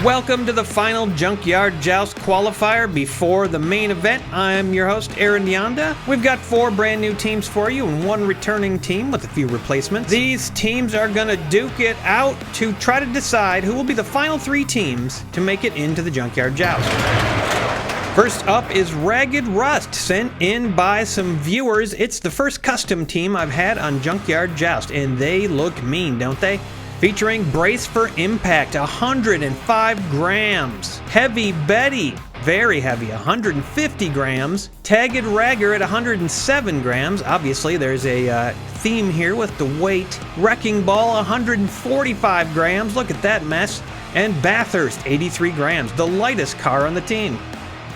Welcome to the final Junkyard Joust qualifier before the main event. I'm your host, Aaron Yonda. We've got 4 brand new teams for you and 1 returning team with a few replacements. These teams are gonna duke it out to try to decide who will be the final 3 teams to make it into the Junkyard Joust. First up is Ragged Rust, sent in by some viewers. It's the first custom team I've had on Junkyard Joust, and they look mean, don't they? Featuring Brace for Impact, 105 grams. Heavy Betty, very heavy, 150 grams. Tagged Ragger at 107 grams. Obviously, there's a theme here with the weight. Wrecking Ball, 145 grams. Look at that mess. And Bathurst, 83 grams, the lightest car on the team.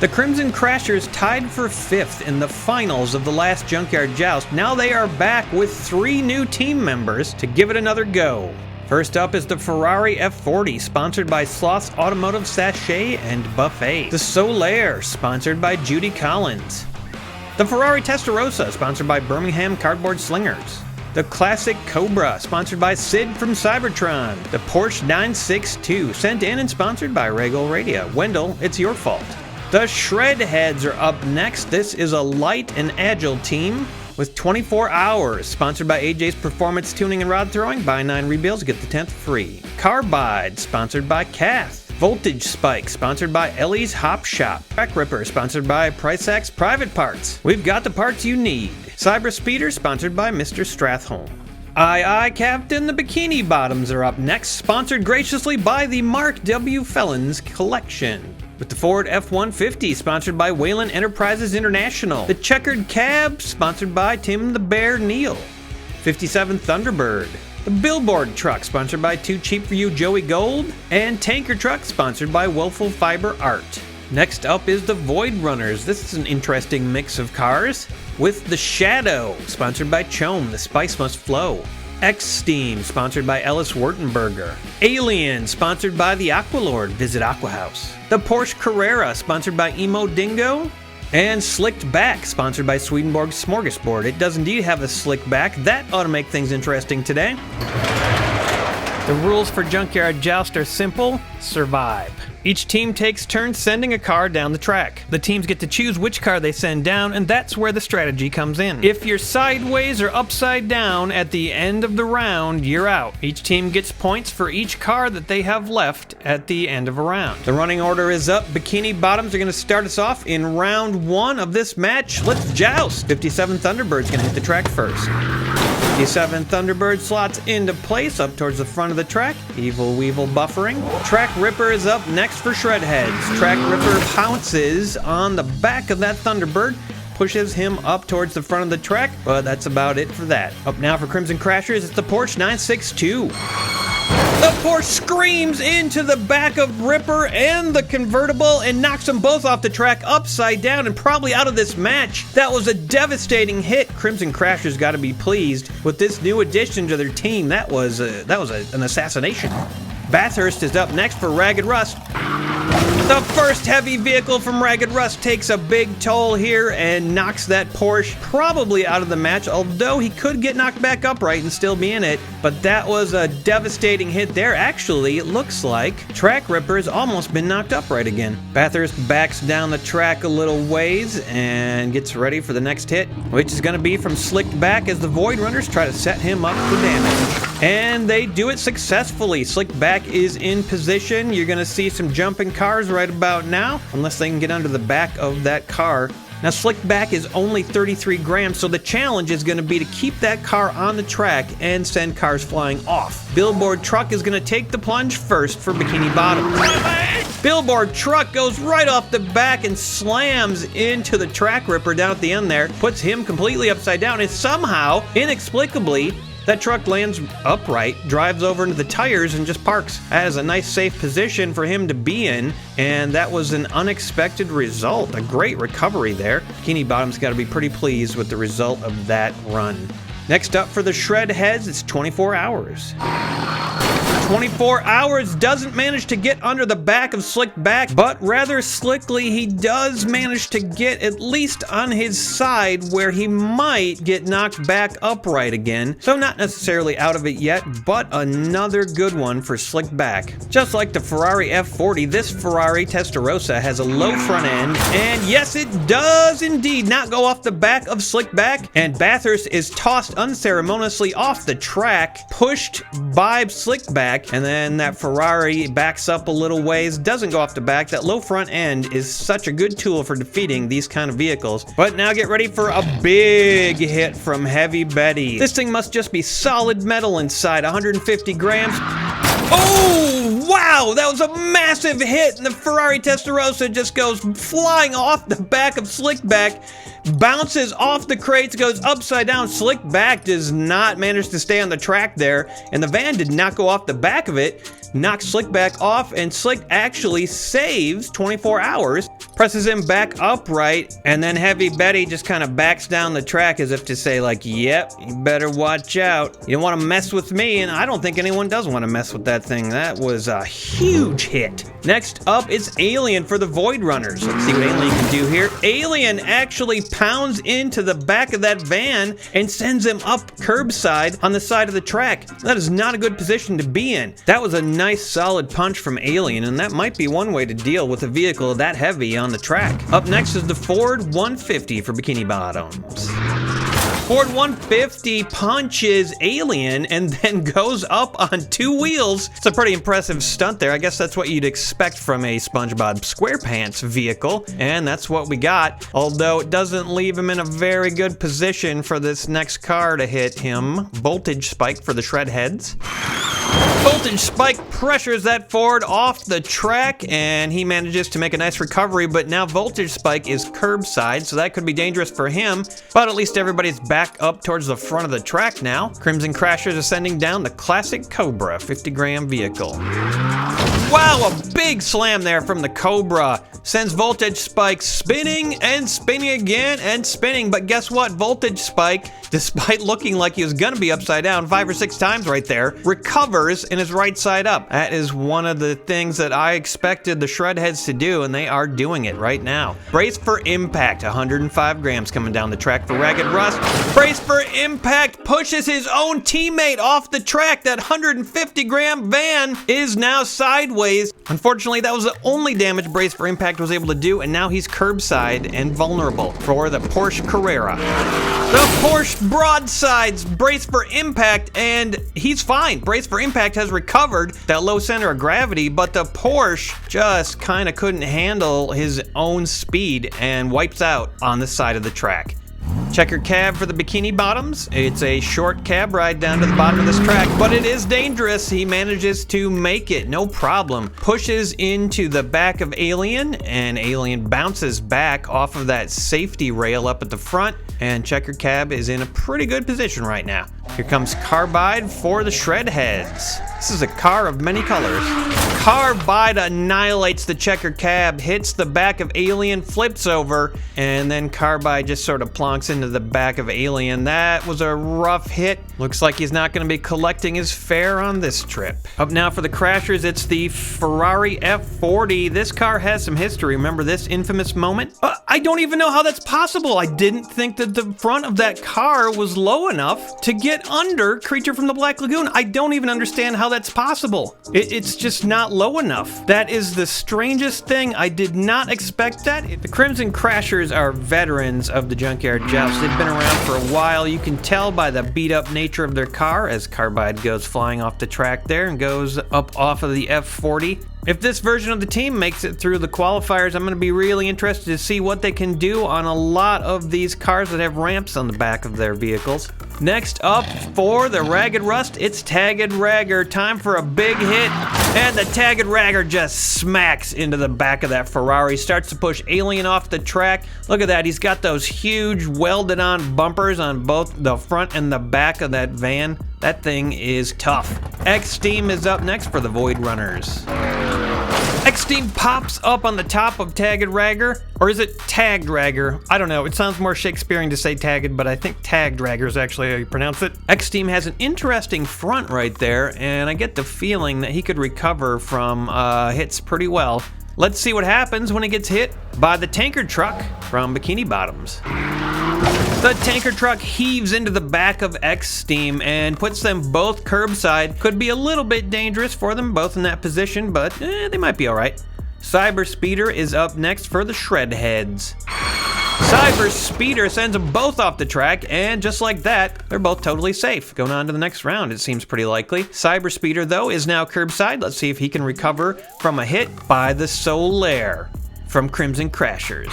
The Crimson Crashers tied for 5th in the finals of the last Junkyard Joust. Now they are back with 3 new team members to give it another go. First up is the Ferrari F40, sponsored by Sloth's Automotive Sachet and Buffet. The Solaire, sponsored by Judy Collins. The Ferrari Testarossa, sponsored by Birmingham Cardboard Slingers. The Classic Cobra, sponsored by Sid from Cybertron. The Porsche 962, sent in and sponsored by Regal Radio. Wendell, it's your fault. The Shred Heads are up next. This is a light and agile team with 24 hours, sponsored by AJ's Performance Tuning and Rod Throwing. Buy 9 rebuilds, get the 10th free. Carbide, sponsored by Kath. Voltage Spike, sponsored by Ellie's Hop Shop. Track Ripper, sponsored by Priceax Private Parts. We've got the parts you need. Cyber Speeder, sponsored by Mr. Strathholm. Aye, Captain, the Bikini Bottoms are up next, sponsored graciously by the Mark W. Felons Collection. With the Ford F-150, sponsored by Whalen Enterprises International. The Checkered Cab, sponsored by Tim the Bear Neal. 57 Thunderbird. The Billboard Truck, sponsored by Too Cheap For You Joey Gold. And Tanker Truck, sponsored by Willful Fiber Art. Next up is the Void Runners. This is an interesting mix of cars. With the Shadow, sponsored by Chome, The Spice Must Flow. X-Steam, sponsored by Ellis Wertenberger. Alien, sponsored by the Aqualord, Visit Aqua House. The Porsche Carrera, sponsored by Emo Dingo. And Slicked Back, sponsored by Swedenborg Smorgasbord. It does indeed have a slick back. That ought to make things interesting today. The rules for Junkyard Joust are simple: survive. Each team takes turns sending a car down the track. The teams get to choose which car they send down, and that's where the strategy comes in. If you're sideways or upside down at the end of the round, you're out. Each team gets points for each car that they have left at the end of a round. The running order is up. Bikini Bottoms are going to start us off in round 1 of this match. Let's joust! 57 Thunderbird's going to hit the track first. 57 Thunderbird slots into place up towards the front of the track. Evil Weevil buffering. Track Ripper is up next for Shred Heads. Track Ripper pounces on the back of that Thunderbird, pushes him up towards the front of the track, but that's about it for that. Up now for Crimson Crashers, it's the Porsche 962. The Porsche screams into the back of Ripper and the convertible and knocks them both off the track upside down and probably out of this match. That was a devastating hit. Crimson Crashers got to be pleased with this new addition to their team. That was an assassination. Bathurst is up next for Ragged Rust. The first heavy vehicle from Ragged Rust takes a big toll here and knocks that Porsche probably out of the match, although he could get knocked back upright and still be in it. But that was a devastating hit there. Actually, it looks like Track Ripper has almost been knocked upright again. Bathurst backs down the track a little ways and gets ready for the next hit, which is going to be from Slicked Back as the Void Runners try to set him up for damage. And they do it successfully. Slicked Back is in position. You're going to see some jumping cars right about now, unless they can get under the back of that car. Now, Slicked Back is only 33 grams, so the challenge is going to be to keep that car on the track and send cars flying off. Billboard Truck is going to take the plunge first for Bikini Bottom. Billboard Truck goes right off the back and slams into the Track Ripper down at the end there, puts him completely upside down, and somehow, inexplicably, that truck lands upright, drives over into the tires, and just parks. That is a nice, safe position for him to be in, and that was an unexpected result. A great recovery there. Bikini Bottom's got to be pretty pleased with the result of that run. Next up for the Shred Heads, it's 24 hours. 24 Hours doesn't manage to get under the back of Slickback, but rather slickly he does manage to get at least on his side where he might get knocked back upright again. So not necessarily out of it yet, but another good one for Slickback. Just like the Ferrari F40, this Ferrari Testarossa has a low front end, and yes, it does indeed not go off the back of Slickback, and Bathurst is tossed unceremoniously off the track, pushed by Slickback, and then that Ferrari backs up a little ways, doesn't go off the back. That low front end is such a good tool for defeating these kind of vehicles. But now get ready for a big hit from Heavy Betty. This thing must just be solid metal inside, 150 grams. Oh, wow, that was a massive hit, and the Ferrari Testarossa just goes flying off the back of Slickback, bounces off the crates, goes upside down. Slickback does not manage to stay on the track there, and the van did not go off the back of it, knocks Slickback off, and Slick actually saves 24 Hours, presses him back upright, and then Heavy Betty just kind of backs down the track as if to say, like, yep, you better watch out. You don't want to mess with me, and I don't think anyone does want to mess with that thing. That was a huge hit. Next up is Alien for the Void Runners. Let's see what Alien can do here. Alien actually pounds into the back of that van and sends him up curbside on the side of the track. That is not a good position to be in. That was a nice solid punch from Alien, and that might be one way to deal with a vehicle that heavy on the track. Up next is the Ford 150 for Bikini Bottoms. Ford 150 punches Alien and then goes up on two wheels. It's a pretty impressive stunt there. I guess that's what you'd expect from a SpongeBob SquarePants vehicle, and that's what we got. Although it doesn't leave him in a very good position for this next car to hit him. Voltage Spike for the Shredheads. Voltage Spike pressures that Ford off the track, and he manages to make a nice recovery, but now Voltage Spike is curbside, so that could be dangerous for him, but at least everybody's back up towards the front of the track now. Crimson Crashers ascending down the classic Cobra 50-gram vehicle. Wow, a big slam there from the Cobra. Sends Voltage Spike spinning and spinning again and spinning, but guess what? Voltage Spike, despite looking like he was gonna be upside down 5 or 6 times right there, recovers and is right side up. That is one of the things that I expected the Shredheads to do, and they are doing it right now. Brace for Impact, 105 grams coming down the track for Ragged Rust. Brace for Impact pushes his own teammate off the track. That 150-gram van is now sideways. Unfortunately, that was the only damage Brace for Impact was able to do, and now he's curbside and vulnerable for the Porsche Carrera. The Porsche broadsides Brace for Impact, and he's fine. Brace for Impact has recovered that low center of gravity, but the Porsche just kind of couldn't handle his own speed and wipes out on the side of the track. Checker cab for the Bikini Bottoms. It's a short cab ride down to the bottom of this track, but it is dangerous. He manages to make it, no problem. Pushes into the back of Alien, and Alien bounces back off of that safety rail up at the front, and Checker cab is in a pretty good position right now. Here comes Carbide for the Shredheads. This is a car of many colors. Carbide annihilates the Checker cab, hits the back of Alien, flips over, and then Carbide just sort of plonks into the back of Alien. That was a rough hit. Looks like he's not going to be collecting his fare on this trip. Up now for the Crashers, it's the Ferrari F40. This car has some history. Remember this infamous moment? I don't even know how that's possible. I didn't think that the front of that car was low enough to get under Creature from the Black Lagoon. I don't even understand how that's possible. It's just not low enough. That is the strangest thing. I did not expect that. The Crimson Crashers are veterans of the Junkyard Joust. They've been around for a while. You can tell by the beat up nature of their car as Carbide goes flying off the track there and goes up off of the F40. If this version of the team makes it through the qualifiers, I'm going to be really interested to see what they can do on a lot of these cars that have ramps on the back of their vehicles. Next up for the Ragged Rust, it's Tagged Ragger. Time for a big hit, and the Tagged Ragger just smacks into the back of that Ferrari, starts to push Alien off the track. Look at that, he's got those huge welded on bumpers on both the front and the back of that van. That thing is tough. X-Steam is up next for the Void Runners. X-Team pops up on the top of Tagged Ragger, or is it Tagged Ragger? I don't know, it sounds more Shakespearean to say tagged, but I think Tagged Ragger is actually how you pronounce it. X-Team has an interesting front right there, and I get the feeling that he could recover from hits pretty well. Let's see what happens when he gets hit by the tanker truck from Bikini Bottoms. The tanker truck heaves into the back of X-Team and puts them both curbside. Could be a little bit dangerous for them both in that position, but they might be all right. Cyber Speeder is up next for the Shred Heads. Cyber Speeder sends them both off the track, and just like that, they're both totally safe. Going on to the next round, it seems pretty likely. Cyber Speeder, though, is now curbside. Let's see if he can recover from a hit by the SLOAN from Crimson Crashers.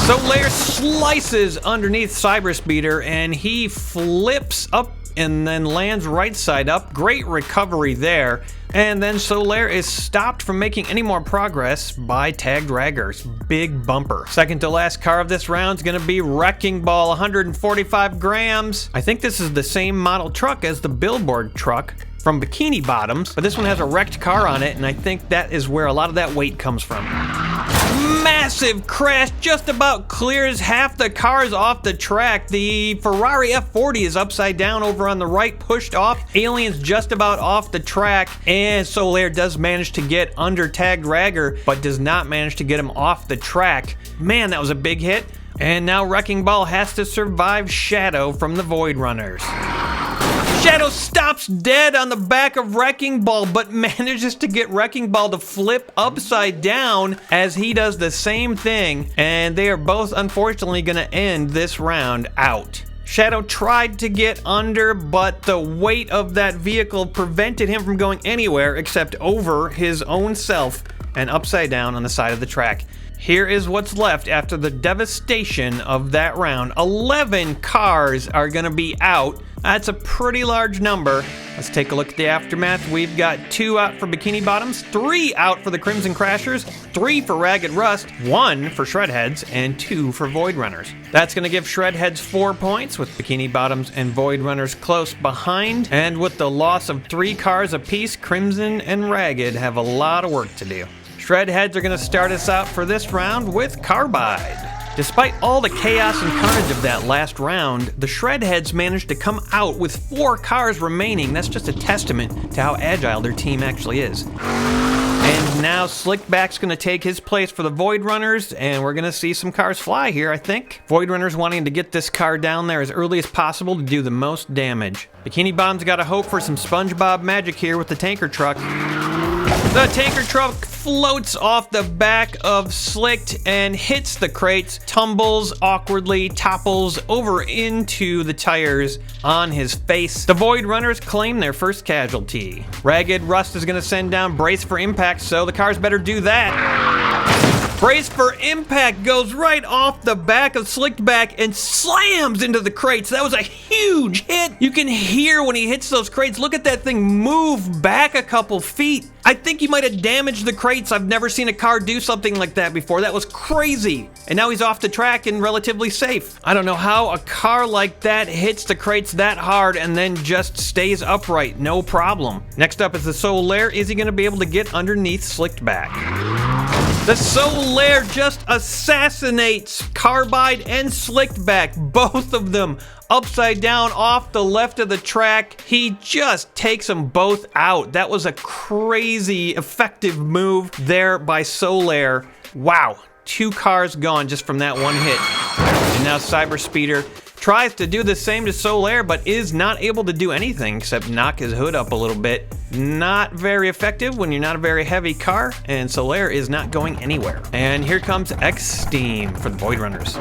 SLOAN slices underneath Cyber Speeder, and he flips up and then lands right side up. Great recovery there. And then SLOAN is stopped from making any more progress by Tagged Ragger's big bumper. Second to last car of this round is going to be Wrecking Ball, 145 grams. I think this is the same model truck as the Billboard truck from Bikini Bottoms, but this one has a wrecked car on it, and I think that is where a lot of that weight comes from. Massive crash, just about clears half the cars off the track. The Ferrari F40 is upside down over on the right, pushed off. Alien's just about off the track, and SLOAN does manage to get under Tagged Ragger, but does not manage to get him off the track. Man, that was a big hit. And now Wrecking Ball has to survive Shadow from the Void Runners. Shadow stops dead on the back of Wrecking Ball, but manages to get Wrecking Ball to flip upside down as he does the same thing, and they are both unfortunately going to end this round out. Shadow tried to get under, but the weight of that vehicle prevented him from going anywhere except over his own self and upside down on the side of the track. Here is what's left after the devastation of that round. 11 cars are going to be out. That's a pretty large number. Let's take a look at the aftermath. We've got 2 out for Bikini Bottoms, 3 out for the Crimson Crashers, 3 for Ragged Rust, 1 for Shred Heads, and 2 for Void Runners. That's going to give Shred Heads 4 points, with Bikini Bottoms and Void Runners close behind. And with the loss of 3 cars apiece, Crimson and Ragged have a lot of work to do. Shred Heads are going to start us out for this round with Carbide. Despite all the chaos and carnage of that last round, the Shred Heads managed to come out with 4 cars remaining. That's just a testament to how agile their team actually is. And now Slickback's going to take his place for the Void Runners, and we're going to see some cars fly here, I think. Void Runners wanting to get this car down there as early as possible to do the most damage. Bikini Bottom's got to hope for some SpongeBob magic here with the tanker truck. The tanker truck floats off the back of Slicked and hits the crates, tumbles awkwardly, topples over into the tires on his face. The Void Runners claim their first casualty. Ragged Rust is going to send down Brace for Impact, so the cars better do that. Brace for Impact goes right off the back of Slickback and slams into the crates. That was a huge hit. You can hear when he hits those crates. Look at that thing move back a couple feet. I think he might have damaged the crates. I've never seen a car do something like that before. That was crazy. And now he's off the track and relatively safe. I don't know how a car like that hits the crates that hard and then just stays upright. No problem. Next up is the SLOAN. Is he going to be able to get underneath Slickback? The SLOAN just assassinates Carbide and Slickback, both of them upside down off the left of the track. He just takes them both out. That was a crazy effective move there by SLOAN. Wow, 2 cars gone just from that one hit. And now Cyber Speeder tries to do the same to SLOAN, but is not able to do anything except knock his hood up a little bit. Not very effective when you're not a very heavy car, and SLOAN is not going anywhere. And here comes X-Steam for the Void Runners.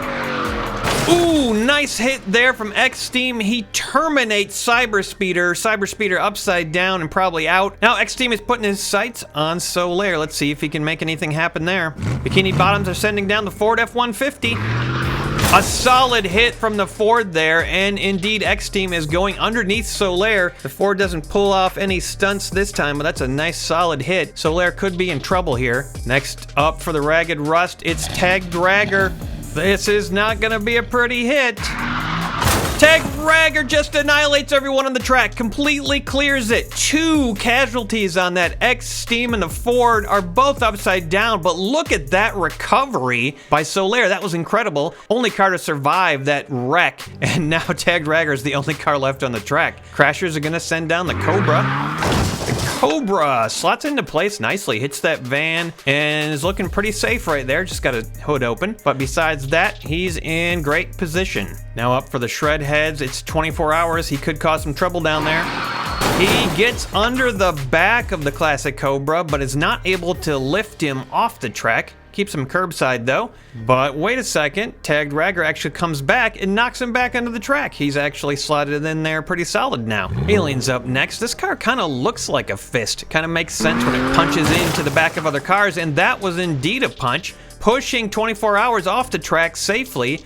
Ooh, nice hit there from X-Steam. He terminates Cyber Speeder. Cyber Speeder upside down and probably out. Now X-Steam is putting his sights on SLOAN. Let's see if he can make anything happen there. Bikini Bottoms are sending down the Ford F-150. A solid hit from the Ford there, and indeed X-Team is going underneath SLOAN. The Ford doesn't pull off any stunts this time, but that's a nice solid hit. SLOAN could be in trouble here. Next up for the Ragged Rust, it's Tagged Ragger. This is not gonna be a pretty hit. Tagged Ragger just annihilates everyone on the track, completely clears it. 2 casualties on that X-Steam and the Ford are both upside down, but look at that recovery by SLOAN. That was incredible. Only car to survive that wreck, and now Tagged Ragger is the only car left on the track. Crashers are gonna send down the Cobra. Cobra slots into place nicely, hits that van, and is looking pretty safe right there. Just got a hood open. But besides that, he's in great position. Now up for the shred heads. It's 24 hours. He could cause some trouble down there. He gets under the back of the classic Cobra, but is not able to lift him off the track. Keeps him curbside though. But wait a second, Tagged Ragger actually comes back and knocks him back onto the track. He's actually slotted in there pretty solid now. Alien's up next. This car kind of looks like a fist. Kind of makes sense when it punches into the back of other cars, and that was indeed a punch. Pushing 24 hours off the track safely.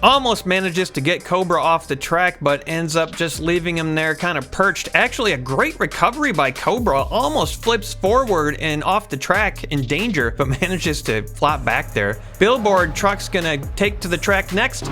Almost manages to get Cobra off the track, but ends up just leaving him there kind of perched. Actually, a great recovery by Cobra. Almost flips forward and off the track in danger, but manages to flop back there. Billboard truck's gonna take to the track next.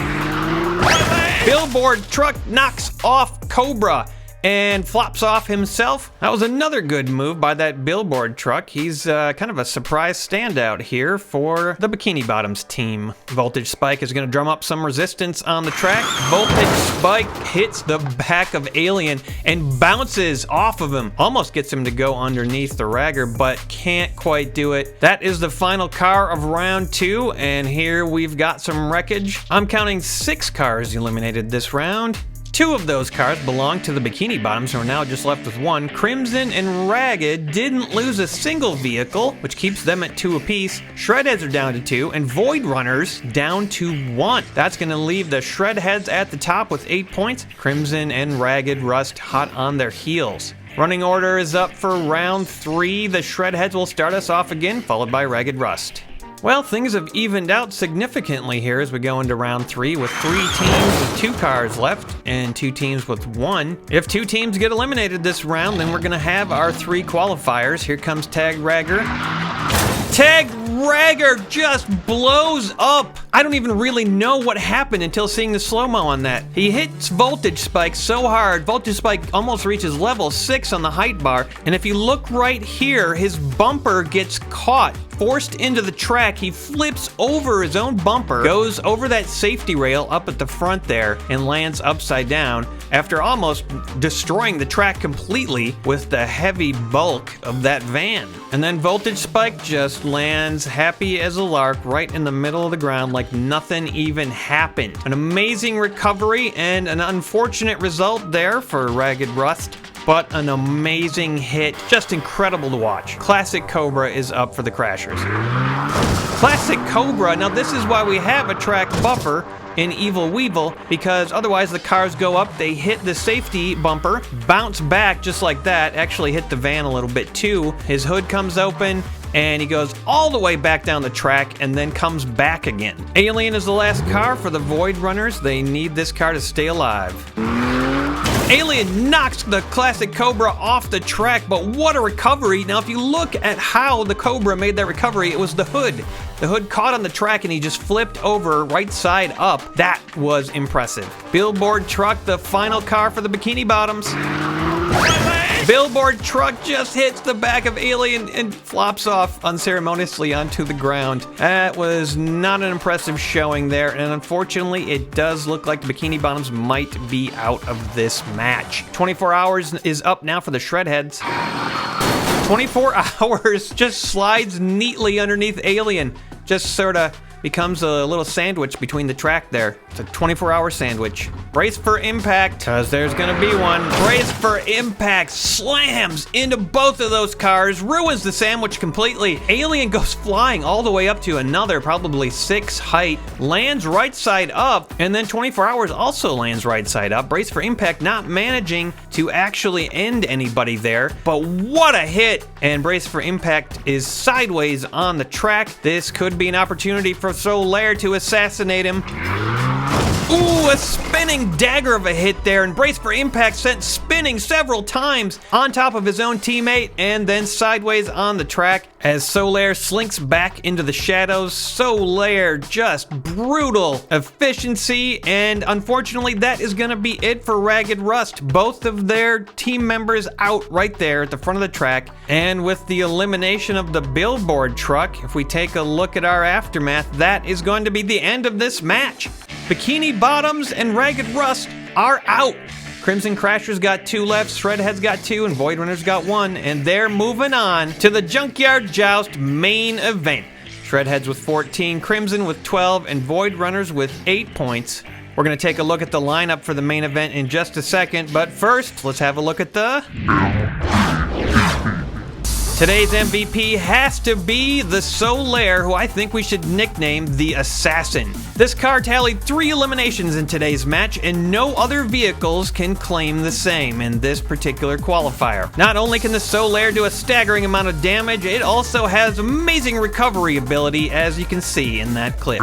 Billboard truck knocks off Cobra and flops off himself. That was another good move by that Billboard truck. He's kind of a surprise standout here for the Bikini Bottoms team. Voltage Spike is going to drum up some resistance on the track. Voltage Spike hits the back of Alien and bounces off of him. Almost gets him to go underneath the Ragger, but can't quite do it. That is the final car of round 2, and here we've got some wreckage. I'm counting 6 cars eliminated this round. 2 of those cars belong to the Bikini Bottoms, who are now just left with 1. Crimson and Ragged didn't lose a single vehicle, which keeps them at 2 apiece. Shredheads are down to 2, and Void Runners down to 1. That's going to leave the Shredheads at the top with 8 points. Crimson and Ragged Rust hot on their heels. Running order is up for round 3. The Shredheads will start us off again, followed by Ragged Rust. Well, things have evened out significantly here as we go into round 3 with 3 teams with 2 cars left and 2 teams with 1. If 2 teams get eliminated this round, then we're going to have our 3 qualifiers. Here comes Tagged Ragger. Tagged Ragger just blows up. I don't even really know what happened until seeing the slow-mo on that. He hits Voltage Spike so hard, Voltage Spike almost reaches level 6 on the height bar, and if you look right here, his bumper gets caught, forced into the track. He flips over his own bumper, goes over that safety rail up at the front there, and lands upside down after almost destroying the track completely with the heavy bulk of that van. And then Voltage Spike just lands happy as a lark right in the middle of the ground like nothing even happened. An amazing recovery and an unfortunate result there for Ragged Rust, but an amazing hit. Just incredible to watch. Classic Cobra is up for the Crashers. Classic Cobra, now this is why we have a track buffer in Evil Weevil, because otherwise the cars go up, they hit the safety bumper, bounce back just like that, actually hit the van a little bit too. His hood comes open, and he goes all the way back down the track and then comes back again. Alien is the last car for the Void Runners. They need this car to stay alive. Alien knocks the classic Cobra off the track, but what a recovery. Now, if you look at how the Cobra made that recovery, it was the hood. The hood caught on the track and he just flipped over right side up. That was impressive. Billboard truck, the final car for the Bikini Bottoms. Billboard truck just hits the back of Alien and flops off unceremoniously onto the ground. That was not an impressive showing there, and unfortunately, it does look like the Bikini Bottoms might be out of this match. 24 hours is up now for the Shredheads. 24 hours just slides neatly underneath Alien. Just sort of becomes a little sandwich between the track there. It's a 24-hour sandwich. Brace for impact, because there's gonna be one. Brace for impact, slams into both of those cars, ruins the sandwich completely. Alien goes flying all the way up to another, probably 6 height, lands right side up, and then 24 hours also lands right side up. Brace for impact not managing to actually end anybody there, but what a hit! And brace for impact is sideways on the track. This could be an opportunity for SLOAN to assassinate him. Ooh, a spinning dagger of a hit there, and brace for impact sent spinning several times on top of his own teammate and then sideways on the track as Solaire slinks back into the shadows. Solaire, just brutal efficiency, and unfortunately that is going to be it for Ragged Rust. Both of their team members out right there at the front of the track, and with the elimination of the billboard truck, if we take a look at our aftermath, that is going to be the end of this match. Bikini Bottoms and Ragged Rust are out. Crimson Crasher's got 2 left, Shredhead's got 2, and Void Runner's got 1, and they're moving on to the Junkyard Joust main event. Shredhead's with 14, Crimson with 12, and Void Runners with 8 points. We're going to take a look at the lineup for the main event in just a second, but first, let's have a look at the... Today's MVP has to be the Solaire, who I think we should nickname the Assassin. This car tallied 3 eliminations in today's match, and no other vehicles can claim the same in this particular qualifier. Not only can the Solaire do a staggering amount of damage, it also has amazing recovery ability, as you can see in that clip.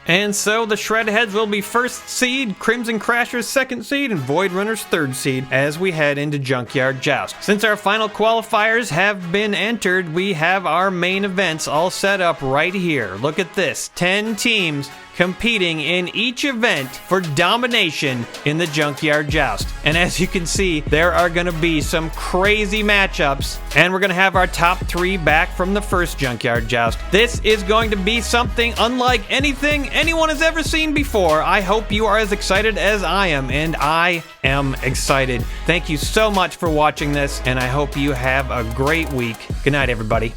And so the Shredheads will be first seed, Crimson Crashers second seed, and Void Runners third seed as we head into Junkyard Joust. Since our final qualifiers have been entered, we have our main events all set up right here. Look at this, 10 teams competing in each event for domination in the Junkyard Joust. And as you can see, there are going to be some crazy matchups, and we're going to have our top 3 back from the first Junkyard Joust. This is going to be something unlike anything anyone has ever seen before. I hope you are as excited as I am, and I am excited. Thank you so much for watching this, and I hope you have a great week. Good night, everybody.